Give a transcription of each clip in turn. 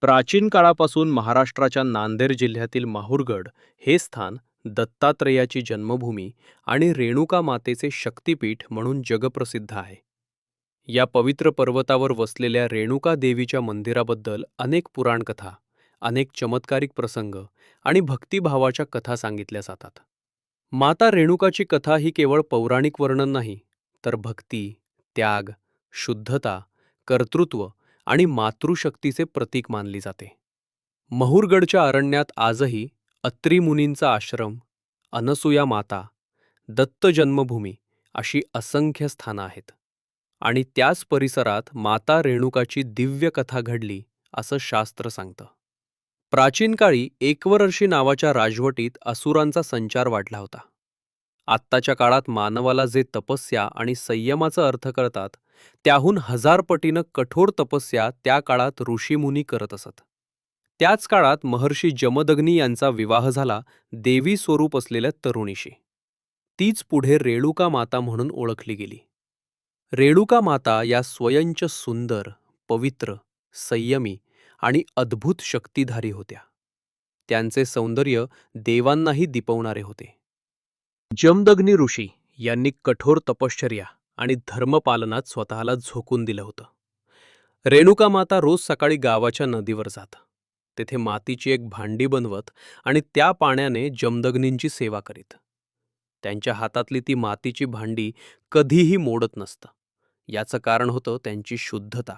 प्राचीन काळापासून महाराष्ट्राच्या नांदेड जिल्ह्यातील माहूरगड हे स्थान दत्तात्रेयाची जन्मभूमी आणि रेणुका मातेचे शक्तिपीठ म्हणून जगप्रसिद्ध आहे. या पवित्र पर्वतावर वसलेल्या रेणुका देवीच्या मंदिराबद्दल अनेक पुराणकथा, अनेक चमत्कारिक प्रसंग आणि भक्तिभावाच्या कथा सांगितल्या जातात. माता रेणुकाची कथा ही केवळ पौराणिक वर्णन नाही, तर भक्ती, त्याग, शुद्धता, कर्तृत्व आणि मातृशक्तीचे प्रतीक मानली जाते. महुरगडच्या अरण्यात आजही अत्री मुनींचा आश्रम, अनसुया माता, दत्त जन्मभूमी अशी असंख्य स्थानं आहेत. आणि त्याच परिसरात माता रेणुकाची दिव्य कथा घडली असं शास्त्र सांगतं. प्राचीन काळी एकवरर्षी नावाच्या राजवटीत असुरांचा संचार वाढला होता. आत्ताच्या काळात मानवाला जे तपस्या आणि संयमाचा अर्थ कळतात, त्याहून 1000 पटीनं कठोर तपस्या त्या काळात ऋषीमुनी करत असत. त्याच काळात महर्षी जमदग्नी यांचा विवाह झाला देवी स्वरूप असलेल्या तरुणीशी. तीच पुढे रेणुका माता म्हणून ओळखली गेली. रेणुका माता या स्वयंच सुंदर, पवित्र, संयमी आणि अद्भुत शक्तिधारी होत्या. त्यांचे सौंदर्य देवांनाही दिपवणारे होते. जमदग्नी ऋषी यांनी कठोर तपश्चर्या आणि धर्मपालनात स्वतःला झोकून दिलं होतं. रेणुका माता रोज सकाळी गावाच्या नदीवर जात. तेथे मातीची एक भांडी बनवत आणि त्या पाण्याने जमदग्नींची सेवा करीत. त्यांच्या हातातली ती मातीची भांडी कधीही मोडत नसतं. याचं कारण होतं त्यांची शुद्धता,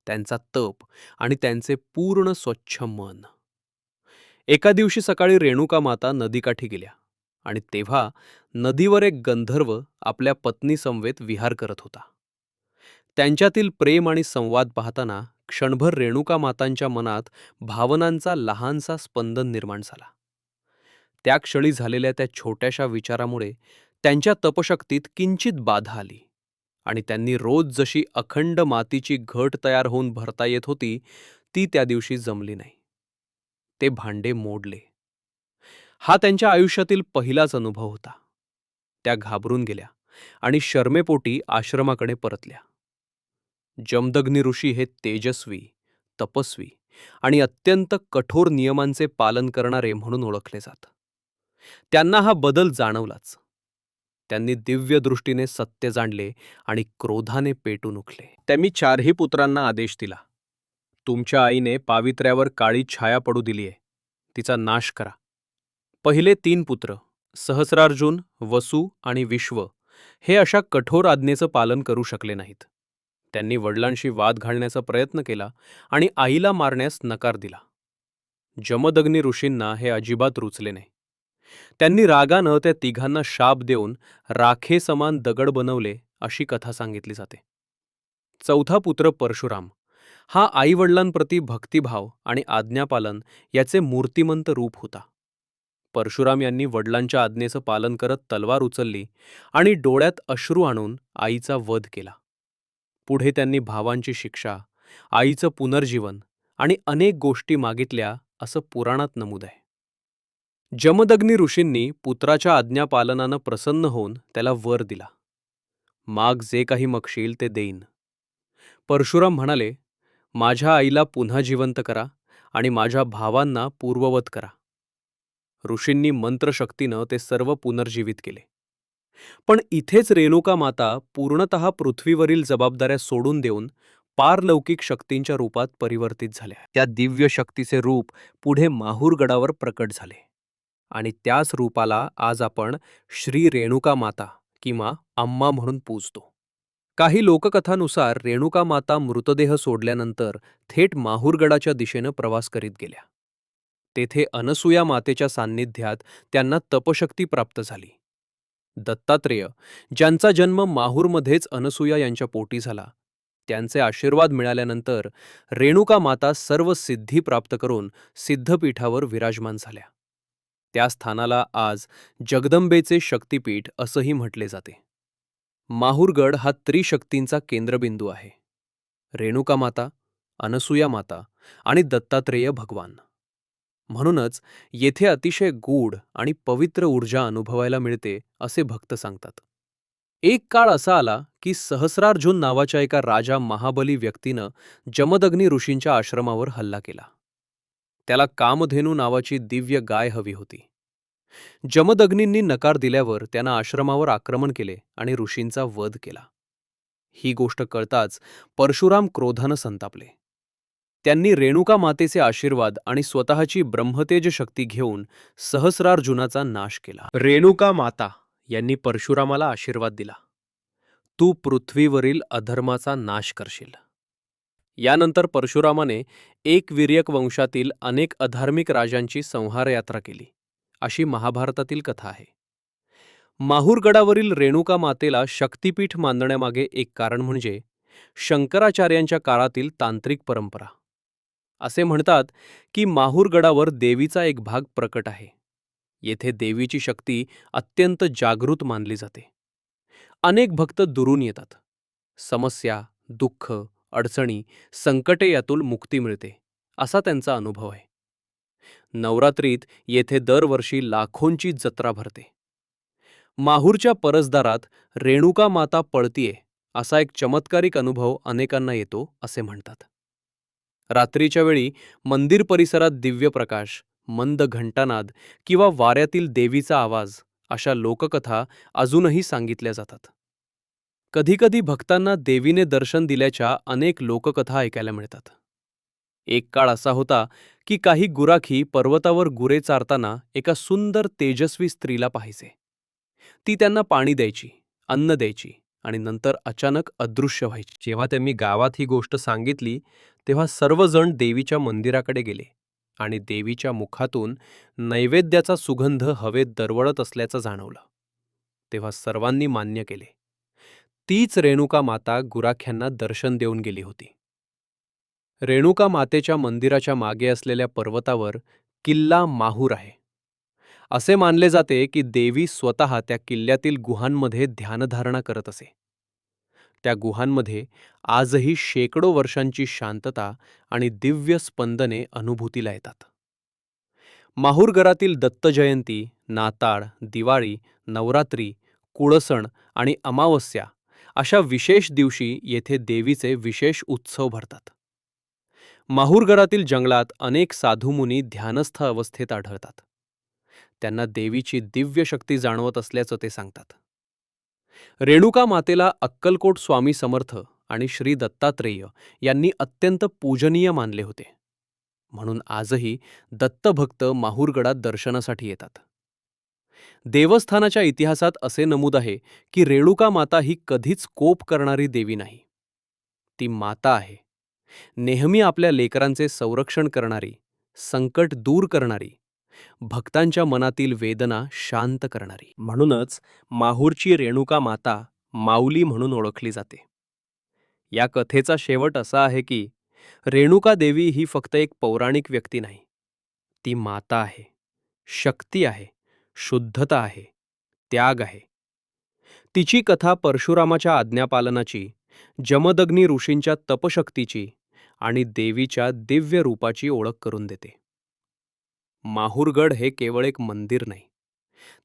त्यांचा तप आणि त्यांचे पूर्ण स्वच्छ मन. एका दिवशी सकाळी रेणुका माता नदीकाठी गेल्या आणि तेव्हा नदीवर एक गंधर्व आपल्या पत्नीसमवेत विहार करत होता. त्यांच्यातील प्रेम आणि संवाद पाहताना क्षणभर रेणुका मातांच्या मनात भावनांचा लहानसा स्पंदन निर्माण झाला. त्या क्षणी झालेल्या त्या छोट्याशा विचारामुळे त्यांच्या तपशक्तीत किंचित बाधा आली आणि त्यांनी रोज जशी अखंड मातीची घट तयार होऊन भरता येत होती, ती त्या दिवशी जमली नाही. ते भांडे मोडले. हा त्यांच्या आयुष्यातील पहिलाच अनुभव होता. त्या घाबरून गेल्या आणि शरमेपोटी आश्रमाकडे परतल्या. जमदग्नी ऋषी हे तेजस्वी, तपस्वी आणि अत्यंत कठोर नियमांचे पालन करणारे म्हणून ओळखले जात. त्यांना हा बदल जाणवलाच. त्यांनी दिव्य दृष्टीने सत्य जाणले आणि क्रोधाने पेटून उठले. त्यांनी 4ही पुत्रांना आदेश दिला, तुमच्या आईने पावित्र्यावर काळी छाया पडू दिलीये, तिचा नाश करा. पहिले 3 पुत्र सहस्रार्जुन, वसु आणि विश्व हे अशा कठोर आज्ञेचं पालन करू शकले नाहीत. त्यांनी वडिलांशी वाद घालण्याचा प्रयत्न केला आणि आईला मारण्यास नकार दिला. जमदग्नी ऋषींना हे अजिबात रुचले नाही. त्यांनी रागानं त्या तिघांना शाप देऊन राखे समान दगड बनवले अशी कथा सांगितली जाते. 4था पुत्र परशुराम हा आईवडिलांप्रती भक्तिभाव आणि आज्ञापालन याचे मूर्तिमंत रूप होता. परशुराम यांनी वडिलांच्या आज्ञेचं पालन करत तलवार उचलली आणि डोळ्यात अश्रू आणून आईचा वध केला. पुढे त्यांनी भावांची शिक्षा, आईचं पुनर्जीवन आणि अनेक गोष्टी मागितल्या असं पुराणात नमूद आहे. जमदग्नी ऋषींनी पुत्राच्या आज्ञापालनानं प्रसन्न होऊन त्याला वर दिला. माग जे काही मागशील ते देईन. परशुराम म्हणाले, माझ्या आईला पुन्हा जिवंत करा आणि माझ्या भावांना पूर्ववत करा. ऋषींनी मंत्रशक्तीनं ते सर्व पुनर्जीवित केले. पण इथेच रेणुका माता पूर्णतः पृथ्वीवरील जबाबदाऱ्या सोडून देऊन पारलौकिक शक्तींच्या रूपात परिवर्तित झाल्या. त्या दिव्य शक्तीचे रूप पुढे माहूरगडावर प्रकट झाले आणि त्याच रूपाला आज आपण श्री रेणुका माता किंवा अम्मा म्हणून पूजतो. काही लोककथांनुसार रेणुका माता मृतदेह सोडल्यानंतर थेट माहूरगडाच्या दिशेनं प्रवास करीत गेल्या. तेथे अनसुया मातेच्या सान्निध्यात त्यांना तपशक्ती प्राप्त झाली. दत्तात्रेय, ज्यांचा जन्म माहूरमध्येच अनसुया यांच्या पोटी झाला, त्यांचे आशीर्वाद मिळाल्यानंतर रेणुका माता सर्व सिद्धी प्राप्त करून सिद्धपीठावर विराजमान झाल्या. त्या स्थानाला आज जगदंबेचे शक्तिपीठ असंही म्हटले जाते. माहूरगड हा त्रिशक्तींचा केंद्रबिंदू आहे. रेणुका माता, अनसुया माता आणि दत्तात्रेय भगवान. म्हणूनच येथे अतिशय गूढ आणि पवित्र ऊर्जा अनुभवायला मिळते असे भक्त सांगतात. एक काळ असा आला की सहस्रार्जुन नावाच्या एका राजा महाबली व्यक्तीनं जमदग्नी ऋषींच्या आश्रमावर हल्ला केला. त्याला कामधेनू नावाची दिव्य गाय हवी होती. जमदग्नींनी नकार दिल्यावर त्यानं आश्रमावर आक्रमण केले आणि ऋषींचा वध केला. ही गोष्ट कळताच परशुराम क्रोधानं संतापले. त्यांनी रेणुका मातेचे आशीर्वाद आणि स्वतःची ब्रह्मतेज शक्ती घेऊन सहस्रार्जुनाचा नाश केला. रेणुका माता यांनी परशुरामाला आशीर्वाद दिला, तू पृथ्वीवरील अधर्माचा नाश करशील. यानंतर परशुरामाने एकवीर्यक वंशातील अनेक अधार्मिक राजांची संहार यात्रा केली, अशी महाभारतातील कथा आहे. माहूरगडावरील रेणुका मातेला शक्तिपीठ मानण्यामागे एक कारण म्हणजे शंकराचार्यांच्या काळातील तांत्रिक परंपरा. असे म्हणतात की माहूरगडावर देवीचा एक भाग प्रकट आहे. येथे देवीची शक्ती अत्यंत जागृत मानली जाते. अनेक भक्त दुरून येतात. समस्या, दुःख, अडचणी, संकटे यातून मुक्ती मिळते, असा त्यांचा अनुभव आहे. नवरात्रीत येथे दरवर्षी लाखोंची जत्रा भरते. माहूरच्या परसदारात रेणुका माता पळतीये असा एक चमत्कारिक अनुभव अनेकांना येतो असे म्हणतात. रात्रीच्या वेळी मंदिर परिसरात दिव्य प्रकाश, मंद घंटानाद किंवा वाऱ्यातील देवीचा आवाज अशा लोककथा अजूनही सांगितल्या जातात. कधीकधी भक्तांना देवीने दर्शन दिल्याच्या अनेक लोककथा ऐकायला मिळतात. एक काळ असा होता की काही गुराखी पर्वतावर गुरे चारताना एका सुंदर तेजस्वी स्त्रीला पाहायचे. ती त्यांना पाणी द्यायची, अन्न द्यायची आणि नंतर अचानक अदृश्य व्हायची. जेव्हा त्यांनी गावात ही गोष्ट सांगितली तेव्हा सर्वजण देवीच्या मंदिराकडे गेले आणि देवीच्या मुखातून नैवेद्याचा सुगंध हवेत दरवळत असल्याचं जाणवलं. तेव्हा सर्वांनी मान्य केले, तीच रेणुका माता गुराख्यांना दर्शन देऊन गेली होती. रेणुका मातेच्या मंदिराच्या मागे असलेल्या पर्वतावर किल्ला माहूर आहे. असे मानले जाते की देवी स्वतः त्या किल्ल्यातील गुहांमध्ये ध्यानधारणा करत असे. त्या गुहांमध्ये आजही शेकडो वर्षांची शांतता आणि दिव्य स्पंदने अनुभूतीला येतात. माहूरगडातील दत्तजयंती, नाताळ, दिवाळी, नवरात्री, कुळसण आणि अमावस्या अशा विशेष दिवशी येथे देवीचे विशेष उत्सव भरतात. माहूरगडातील जंगलात अनेक साधुमुनी ध्यानस्थ अवस्थेत आढळतात. त्यांना देवीची दिव्य शक्ती जाणवत असल्याचं ते सांगतात. रेणुका मातेला अक्कलकोट स्वामी समर्थ आणि श्री दत्तात्रेय यांनी अत्यंत पूजनीय मानले होते. म्हणून आजही दत्तभक्त माहूरगडात दर्शनासाठी येतात. देवस्थानाच्या इतिहासात असे नमूद आहे की रेणुका माता ही कधीच कोप करणारी देवी नाही. ती माता आहे, नेहमी आपल्या लेकरांचे संरक्षण करणारी, संकट दूर करणारी, भक्तांच्या मनातील वेदना शांत करणारी. म्हणूनच माहूरची रेणुका माता माऊली म्हणून ओळखली जाते. या कथेचा शेवट असा आहे की रेणुका देवी ही फक्त एक पौराणिक व्यक्ती नाही. ती माता आहे, शक्ती आहे, शुद्धता आहे, त्याग आहे. तिची कथा परशुरामाच्या आज्ञापालनाची, जमदग्नी ऋषींच्या तपशक्तीची आणि देवीच्या दिव्य रूपाची ओळख करून देते. माहूरगड हे केवळ एक मंदिर नाही,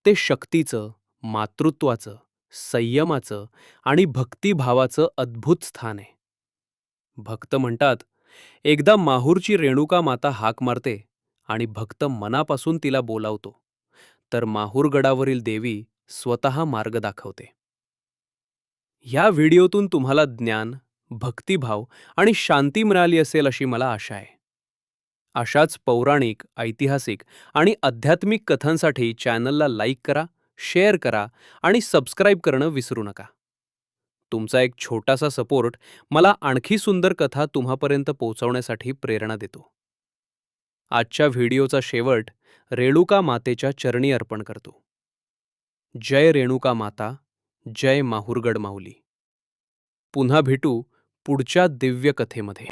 ते शक्तीचं, मातृत्वाचं, संयमाचं आणि भक्तिभावाचं अद्भुत स्थान आहे. भक्त म्हणतात, एकदा माहूरची रेणुका माता हाक मारते आणि भक्त मनापासून तिला बोलावतो तर माहूरगडावरील देवी स्वतः मार्ग दाखवते. ह्या व्हिडिओतून तुम्हाला ज्ञान, भक्तिभाव आणि शांती मिळाली असेल अशी मला आशा आहे. अशाच पौराणिक, ऐतिहासिक आणि आध्यात्मिक कथांसाठी चॅनलला लाईक करा, शेअर करा आणि सबस्क्राईब करणं विसरू नका. तुमचा एक छोटासा सपोर्ट मला आणखी सुंदर कथा तुम्हापर्यंत पोहोचवण्यासाठी प्रेरणा देतो. आजच्या व्हिडिओचा शेवट रेणुका मातेच्या चरणी अर्पण करतो. जय रेणुका माता, जय माहूरगड माऊली. पुन्हा भेटू पुढच्या दिव्य कथेमध्ये.